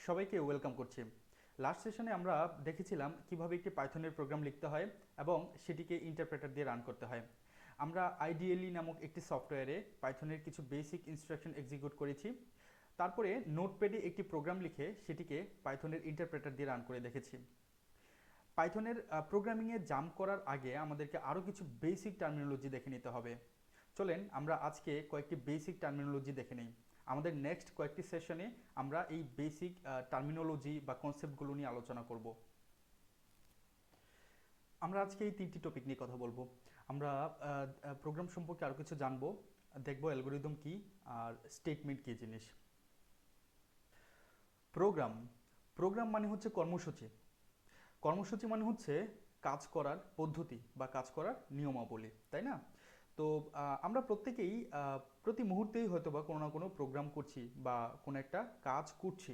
সবাইকে ওয়েলকাম করছি। লাস্ট সেশনে আমরা দেখেছিলাম কিভাবে একটি পাইথনের প্রোগ্রাম লিখতে হয় এবং সেটিকে ইন্টারপ্রেটার দিয়ে রান করতে হয়। আমরা আইডিএলই নামক একটি সফটওয়্যারে পাইথনের কিছু বেসিক ইনস্ট্রাকশন এক্সিকিউট করেছি। তারপরে নোটপ্যাডে একটি প্রোগ্রাম লিখে সেটিকে পাইথনের ইন্টারপ্রেটার দিয়ে রান করে দেখেছি। পাইথনের প্রোগ্রামিংয়ে জাম্প করার আগে আমাদেরকে আরও কিছু বেসিক টার্মিনোলজি দেখে নিতে হবে। চলেন আমরা আজকে কয়েকটি বেসিক টার্মিনোলজি দেখে নিই। আমাদের নেক্সট কয়েকটি সেশনে আমরা এই বেসিক টার্মিনোলজি বা কনসেপ্টগুলো নিয়ে আলোচনা করব। আমরা আজকে এই তিনটি টপিক নিয়ে কথা বলবো। আমরা প্রোগ্রাম সম্পর্কে আরও কিছু জানবো, দেখবো অ্যালগোরিদম কি আর স্টেটমেন্ট কি জিনিস। প্রোগ্রাম প্রোগ্রাম মানে হচ্ছে কর্মসূচি। কর্মসূচি মানে হচ্ছে কাজ করার পদ্ধতি বা কাজ করার নিয়মাবলী, তাই না? তো আমরা প্রত্যেকেই প্রতি মুহূর্তেই হয়তো বা কোনো না কোনো প্রোগ্রাম করছি বা কোনো একটা কাজ করছি,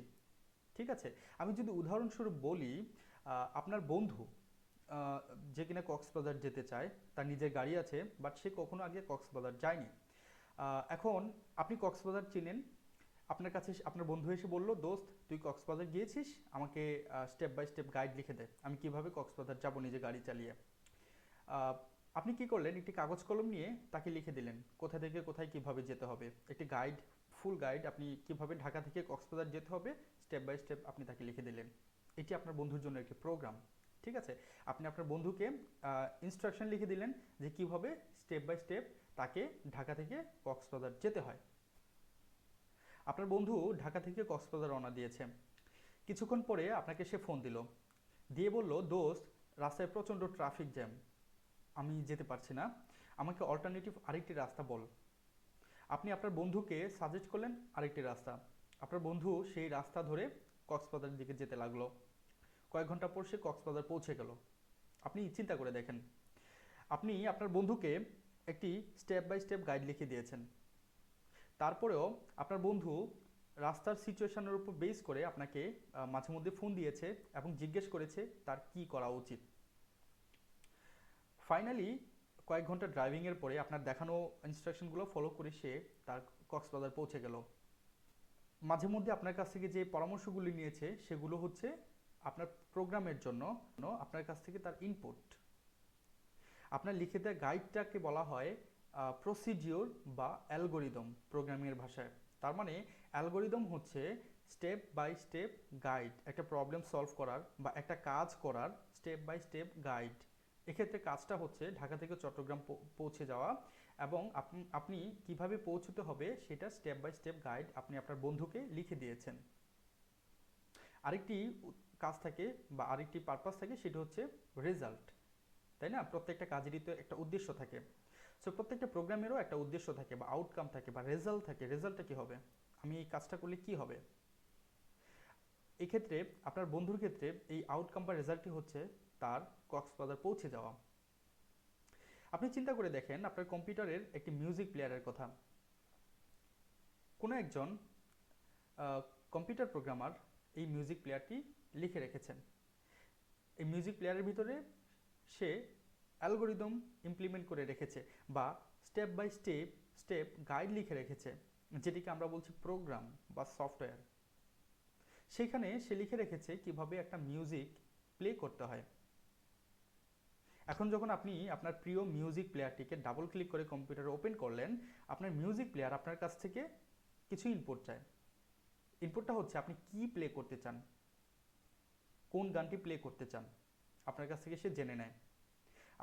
ঠিক আছে? আমি যদি উদাহরণস্বরূপ বলি, আপনার বন্ধু যে কিনা কক্সবাজার যেতে চায়, তার নিজের গাড়ি আছে, বাট সে কখনো আগে কক্সবাজার যায়নি। এখন আপনি কক্সবাজার চিনেন, আপনার কাছে আপনার বন্ধু এসে বলল, দোস্ত তুই কক্সবাজার গিয়েছিস, আমাকে স্টেপ বাই স্টেপ গাইড লিখে দে, আমি কিভাবে কক্সবাজার যাব নিজে গাড়ি চালিয়ে। আহ, আপনি কি করলেন, একটি কাগজ কলম নিয়ে তাকে লিখে দিলেন কোথা থেকে কোথায় কিভাবে যেতে হবে, একটি গাইড, ফুল গাইড, আপনি কিভাবে ঢাকা থেকে কক্সবাজার যেতে হবে স্টেপ বাই স্টেপ আপনি তাকে লিখে দিলেন। এটি আপনার বন্ধুর জন্য একটি প্রোগ্রাম, ঠিক আছে? আপনি আপনার বন্ধুকে ইনস্ট্রাকশন লিখে দিলেন যে কিভাবে স্টেপ বাই স্টেপ তাকে ঢাকা থেকে কক্সবাজার যেতে হয়। আপনার বন্ধু ঢাকা থেকে কক্সবাজার রওনা দিয়েছে। কিছুক্ষণ পরে আপনাকে সে ফোন দিল, দিয়ে বলল, দোস্ত রাস্তায় প্রচণ্ড ট্রাফিক জ্যাম, আমি যেতে পারছি না, আমাকে অল্টারনেটিভ আরেকটি রাস্তা বল। আপনি আপনার বন্ধুকে সাজেস্ট করলেন আরেকটি রাস্তা। আপনার বন্ধু সেই রাস্তা ধরে কক্সবাজারের দিকে যেতে লাগলো। কয়েক ঘন্টা পর সে কক্সবাজার পৌঁছে গেল। আপনি চিন্তা করে দেখেন, আপনি আপনার বন্ধুকে একটি স্টেপ বাই স্টেপ গাইড লিখে দিয়েছেন, তারপরেও আপনার বন্ধু রাস্তার সিচুয়েশনের উপর বেস করে আপনাকে মাঝে মধ্যে ফোন দিয়েছে এবং জিজ্ঞেস করেছে তার কি করা উচিত। ফাইনালি কয়েক ঘন্টা ড্রাইভিংয়ের পরে আপনার দেখানো ইনস্ট্রাকশনগুলো ফলো করে সে তার কক্সবাজার পৌঁছে গেল। মাঝে মধ্যে আপনার কাছ থেকে যে পরামর্শগুলি নিয়েছে সেগুলো হচ্ছে আপনার প্রোগ্রামের জন্য আপনার কাছ থেকে তার ইনপুট। আপনার লিখে দেওয়া গাইডটাকে বলা হয় প্রসিডিওর বা অ্যালগোরিদম প্রোগ্রামিংয়ের ভাষায়। তার মানে অ্যালগোরিদম হচ্ছে স্টেপ বাই স্টেপ গাইড, একটা প্রবলেম সলভ করার বা একটা কাজ করার স্টেপ বাই স্টেপ গাইড। এক্ষেত্রে কাজটা হচ্ছে ঢাকা থেকে চট্টগ্রাম পৌঁছে যাওয়া, এবং আপনি কিভাবে পৌঁছতে হবে সেটা স্টেপ বাই স্টেপ গাইড আপনি আপনার বন্ধুকে লিখে দিয়েছেন। আরেকটি কাজ থাকে বা আরেকটি পারপাস থাকে, সেটা হচ্ছে রেজাল্ট, তাই না? প্রত্যেকটা কাজেরই তো একটা উদ্দেশ্য থাকে। সো প্রত্যেকটা প্রোগ্রামেরও একটা উদ্দেশ্য থাকে বা আউটকাম থাকে বা রেজাল্ট থাকে। রেজাল্টটা কী হবে, আমি এই কাজটা করলে কি হবে। এক্ষেত্রে আপনার বন্ধুর ক্ষেত্রে এই আউটকাম বা রেজাল্টটি হচ্ছে তার কক্সবাজার পৌঁছে যাওয়া। আপনি চিন্তা করে দেখেন আপনার কম্পিউটারের একটি মিউজিক প্লেয়ারের কথা। কোনো একজন কম্পিউটার প্রোগ্রামার এই মিউজিক প্লেয়ারটি লিখে রেখেছেন। এই মিউজিক প্লেয়ারের ভিতরে সে অ্যালগোরিদম ইমপ্লিমেন্ট করে রেখেছে বা step by step step guide লিখে রেখেছে, যেটিকে আমরা বলছি প্রোগ্রাম বা সফটওয়্যার। সেখানে সে লিখে রেখেছে কিভাবে একটা মিউজিক প্লে করতে হয়। এখন যখন আপনি আপনার প্রিয় মিউজিক প্লেয়ারটিকে ডাবল ক্লিক করে কম্পিউটারে ওপেন করলেন, আপনার মিউজিক প্লেয়ার আপনার কাছ থেকে কিছু ইনপুট চায়। ইনপুটটা হচ্ছে আপনি কি প্লে করতে চান, কোন গানটি প্লে করতে চান, আপনার কাছ থেকে সে জেনে নেয়।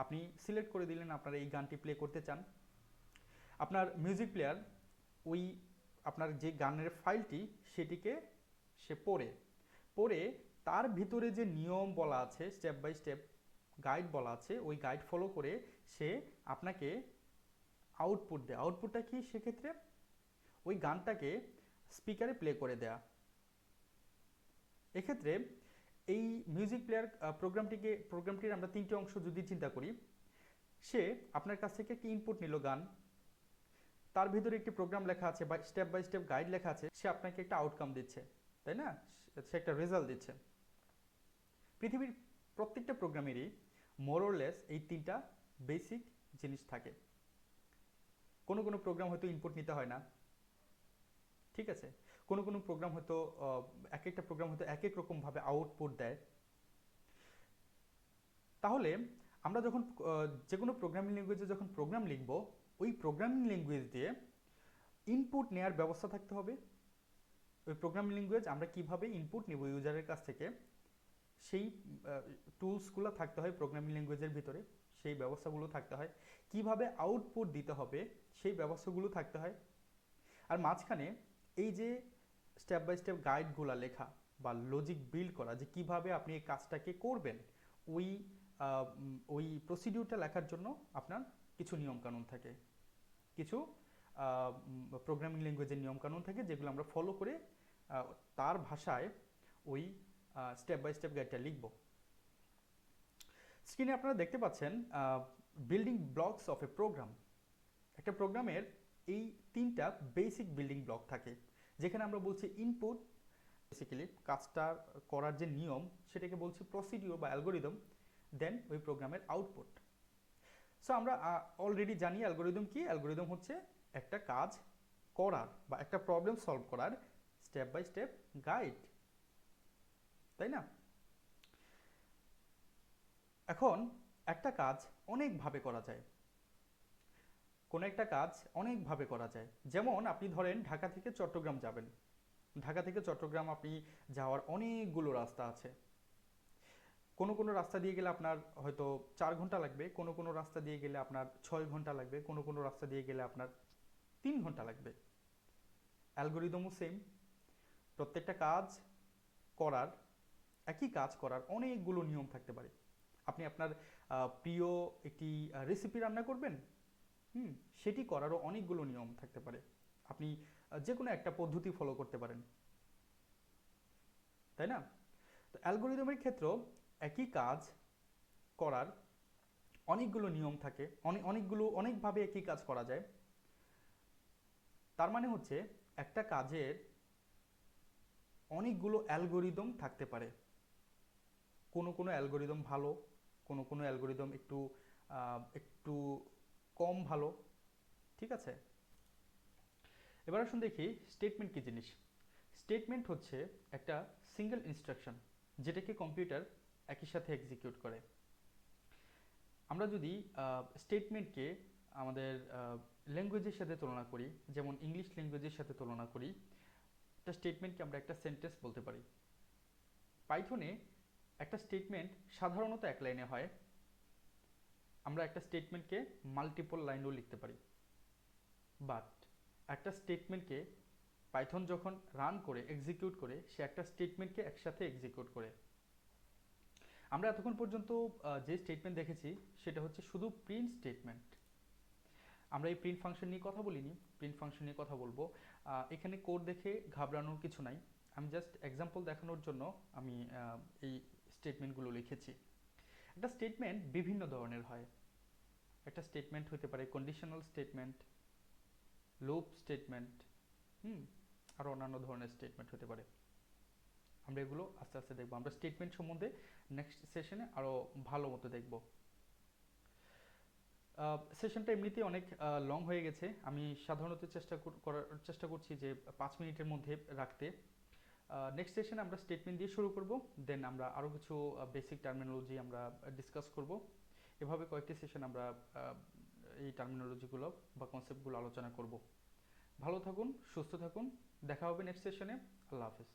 আপনি সিলেক্ট করে দিলেন আপনার এই গানটি প্লে করতে চান। আপনার মিউজিক প্লেয়ার ওই আপনার যে গানের ফাইলটি সেটিকে সে পড়ে পড়ে তার ভিতরে যে নিয়ম বলা আছে, স্টেপ বাই স্টেপ গাইড বলা আছে, ওই গাইড ফলো করে সে আপনাকে আউটপুট দেয়। আউটপুটটা কি সেক্ষেত্রে? ওই গানটাকে স্পিকারে প্লে করে দেয়া। এক্ষেত্রে এই মিউজিক প্লেয়ার প্রোগ্রামটির আমরা তিনটি অংশ যদি চিন্তা করি, সে আপনার কাছ থেকে একটি ইনপুট নিল গান, তার ভিতরে একটি প্রোগ্রাম লেখা আছে বা স্টেপ বাই স্টেপ গাইড লেখা আছে, সে আপনাকে একটা আউটকাম দিচ্ছে, তাই না? সে একটা রেজাল্ট দিচ্ছে। পৃথিবীর প্রত্যেকটা প্রোগ্রামেরই মোরলেস এই তিনটা বেসিক জিনিস থাকে। কোনো কোনো প্রোগ্রাম হয়তো ইনপুট নিতে হয় না, ঠিক আছে? কোনো কোনো প্রোগ্রাম হয়তো এক একটা প্রোগ্রাম হয়তো এক এক রকমভাবে আউটপুট দেয়। তাহলে আমরা যখন যে কোনো প্রোগ্রামিং ল্যাঙ্গুয়েজে যখন প্রোগ্রাম লিখব, ওই প্রোগ্রামিং ল্যাঙ্গুয়েজ দিয়ে ইনপুট নেওয়ার ব্যবস্থা থাকতে হবে। ওই প্রোগ্রামিং ল্যাঙ্গুয়েজ আমরা কিভাবে ইনপুট নেব ইউজারের কাছ থেকে, সেই টুলসগুলো থাকতে হয় প্রোগ্রামিং ল্যাঙ্গুয়েজের ভিতরে, সেই ব্যবস্থাগুলো থাকতে হয়। কিভাবে আউটপুট দিতে হবে সেই ব্যবস্থাগুলো থাকতে হয়। আর মাঝখানে এই যে স্টেপ বাই স্টেপ গাইডগুলো লেখা বা লজিক বিল্ড করা, যে কিভাবে আপনি এই কাজটাকে করবেন, ওই ওই প্রসিডিউরটা লেখার জন্য আপনার কিছু নিয়মকানুন থাকে, কিছু প্রোগ্রামিং ল্যাঙ্গুয়েজের নিয়মকানুন থাকে, যেগুলো আমরা ফলো করে তার ভাষায় ওই স্টেপ বাই স্টেপ গাইডটা লিখব। স্ক্রিনে আপনারা দেখতে পাচ্ছেন building blocks of a program. একটা প্রোগ্রামের এই তিনটা বেসিক বিল্ডিং ব্লক থাকে, যেখানে আমরা বলছি ইনপুট, বেসিক্যালি কাজটা করার যে নিয়ম সেটাকে বলছি প্রসিডিউর বা অ্যালগোরিদম, দেন ওই প্রোগ্রামের আউটপুট। সো আমরা অলরেডি জানি অ্যালগোরিদম কি। অ্যালগোরিদম হচ্ছে একটা কাজ করার বা একটা প্রবলেম সলভ করার স্টেপ বাই স্টেপ গাইড, তাই না? এখন একটা কাজ অনেকভাবে করা যায়, কোনো একটা কাজ অনেকভাবে করা যায়। যেমন আপনি ধরেন ঢাকা থেকে চট্টগ্রাম যাবেন, ঢাকা থেকে চট্টগ্রাম আপনি যাওয়ার অনেকগুলো রাস্তা আছে। কোনো কোনো রাস্তা দিয়ে গেলে আপনার হয়তো 4 ঘন্টা লাগবে, কোনো কোনো রাস্তা দিয়ে গেলে আপনার 6 ঘন্টা লাগবে, কোনো কোনো রাস্তা দিয়ে গেলে আপনার 3 ঘন্টা লাগবে। অ্যালগোরিদমও সেম। প্রত্যেকটা কাজ করার, একই কাজ করার অনেকগুলো নিয়ম থাকতে পারে। আপনি আপনার প্রিয় একটি রেসিপি রান্না করবেন, সেটি করারও অনেকগুলো নিয়ম থাকতে পারে। আপনি যে কোনো একটা পদ্ধতি ফলো করতে পারেন, তাই না? তো অ্যালগোরিদমের ক্ষেত্রেও একই কাজ করার অনেকগুলো নিয়ম থাকে, অনেকভাবে একই কাজ করা যায়। তার মানে হচ্ছে একটা কাজের অনেকগুলো অ্যালগোরিদম থাকতে পারে। কোনো কোনো অ্যালগোরিদম ভালো, কোনো কোনো অ্যালগোরিদম একটু একটু কম ভালো, ঠিক আছে? এবার আসুন দেখি স্টেটমেন্ট কী জিনিস। স্টেটমেন্ট হচ্ছে একটা সিঙ্গেল ইনস্ট্রাকশন, যেটাকে কম্পিউটার একই সাথে এক্সিকিউট করে। আমরা যদি স্টেটমেন্টকে আমাদের ল্যাঙ্গুয়েজের সাথে তুলনা করি, যেমন ইংলিশ ল্যাঙ্গুয়েজের সাথে তুলনা করি, একটা স্টেটমেন্টকে আমরা একটা সেন্টেন্স বলতে পারি। পাইথনে একটা স্টেটমেন্ট সাধারণত এক লাইনে হয়, আমরা একটা স্টেটমেন্টকে মাল্টিপল লাইনেও লিখতে পারি। বাট একটা স্টেটমেন্টকে পাইথন যখন রান করে এক্সিকিউট করে, সে একটা স্টেটমেন্টকে একসাথে এক্সিকিউট করে। আমরা এতক্ষণ পর্যন্ত যে স্টেটমেন্ট দেখেছি সেটা হচ্ছে শুধু প্রিন্ট স্টেটমেন্ট। আমরা এই প্রিন্ট ফাংশন নিয়ে কথা বলিনি, প্রিন্ট ফাংশন নিয়ে কথা বলবো। এখানে কোড দেখে ঘাবড়ানোর কিছু নাই, আমি জাস্ট এক্সাম্পল দেখানোর জন্য আমি এই স্টেটমেন্টগুলো লিখেছি। একটা স্টেটমেন্ট বিভিন্ন ধরনের হয়। একটা স্টেটমেন্ট হতে পারে কন্ডিশনাল স্টেটমেন্ট, লুপ স্টেটমেন্ট, আর অন্যান্য ধরনের স্টেটমেন্ট হতে পারে। আমরা এগুলো আস্তে আস্তে দেখবো। আমরা স্টেটমেন্ট সম্বন্ধে নেক্সট সেশনে আরও ভালো মতো দেখব। সেশনটা এমনিতেই অনেক লং হয়ে গেছে। আমি সাধারণত চেষ্টা করছি যে 5 মিনিটের মধ্যে রাখতে। নেক্সট সেশনে আমরা স্টেটমেন্ট দিয়ে শুরু করব, দেন আমরা আরও কিছু বেসিক টার্মিনোলজি আমরা ডিসকাস করব। এভাবে কয়েকটি সেশন আমরা এই টার্মিনোলজিগুলো বা কনসেপ্টগুলো আলোচনা করব। ভালো থাকুন, সুস্থ থাকুন, দেখা হবে নেক্সট সেশনে। আল্লাহ হাফেজ।